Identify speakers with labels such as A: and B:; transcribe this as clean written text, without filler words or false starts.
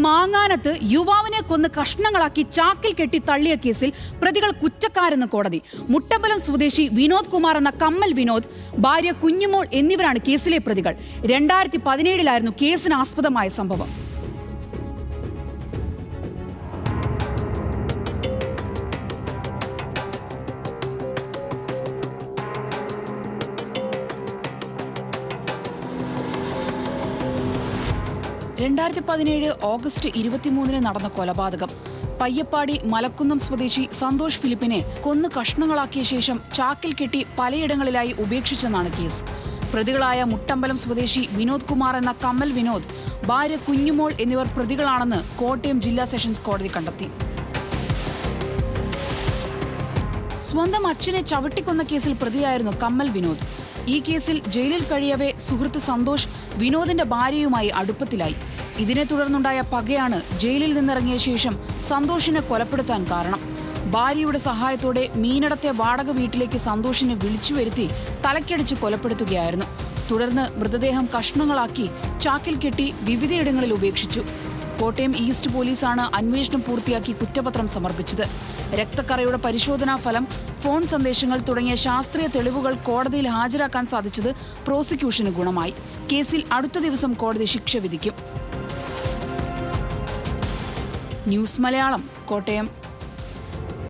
A: മാങ്ങാനത്ത് യുവാവിനെ കൊന്ന് കഷ്ണങ്ങളാക്കി ചാക്കിൽ കെട്ടി തള്ളിയ കേസിൽ പ്രതികൾ കുറ്റക്കാരെന്ന് കോടതി. മുട്ടമ്പലം സ്വദേശി വിനോദ് കുമാർ എന്ന കമ്മൽ വിനോദ്, ഭാര്യ കുഞ്ഞുമോൾ എന്നിവരാണ് കേസിലെ പ്രതികൾ. 2017 കേസിന് ആസ്പദമായ സംഭവം. ഓഗസ്റ്റ് 23 നടന്ന കൊലപാതകം. പയ്യപ്പാടി മലക്കുന്നം സ്വദേശി സന്തോഷ് ഫിലിപ്പിനെ കൊന്ന് കഷ്ണങ്ങളാക്കിയ ശേഷം ചാക്കിൽ കെട്ടി പലയിടങ്ങളിലായി ഉപേക്ഷിച്ചെന്നാണ് കേസ്. പ്രതികളായ മുട്ടമ്പലം സ്വദേശി വിനോദ് കുമാർ എന്ന കമ്മൽ വിനോദ്, ഭാര്യ കുഞ്ഞുമോൾ എന്നിവർ പ്രതികളാണെന്ന് കോട്ടയം ജില്ലാ സെഷൻസ് കോടതി കണ്ടെത്തി. സ്വന്തം അച്ഛനെ ചവിട്ടിക്കൊന്ന കേസിൽ പ്രതിയായിരുന്നു കമ്മൽ വിനോദ്. ഈ കേസിൽ ജയിലിൽ കഴിയവേ സുഹൃത്ത് സന്തോഷ് വിനോദിന്റെ ഭാര്യയുമായി അടുപ്പത്തിലായി. ഇതിനെ തുടർന്നുണ്ടായ പകയാണ് ജയിലിൽ നിന്നിറങ്ങിയ ശേഷം സന്തോഷിനെ കൊലപ്പെടുത്താൻ കാരണം. ഭാര്യയുടെ സഹായത്തോടെ മീനടത്തെ വാടക വീട്ടിലേക്ക് സന്തോഷിനെ വിളിച്ചു വരുത്തി തലക്കടിച്ച് കൊലപ്പെടുത്തുകയായിരുന്നു. തുടർന്ന് മൃതദേഹം കഷ്ണങ്ങളാക്കി ചാക്കിൽ കെട്ടി വിവിധയിടങ്ങളിൽ ഉപേക്ഷിച്ചു. കോട്ടയം ഈസ്റ്റ് പോലീസാണ് അന്വേഷണം പൂർത്തിയാക്കി കുറ്റപത്രം സമർപ്പിച്ചത്. രക്തക്കറയുടെ പരിശോധനാ ഫലം, ഫോൺ സന്ദേശങ്ങൾ തുടങ്ങിയ ശാസ്ത്രീയ തെളിവുകൾ കോടതിയിൽ ഹാജരാക്കാൻ സാധിച്ചത് പ്രോസിക്യൂഷന് ഗുണമായി. കേസിൽ അടുത്ത ദിവസം കോടതി ശിക്ഷ വിധിക്കും. ന്യൂസ് മലയാളം, കോട്ടയം.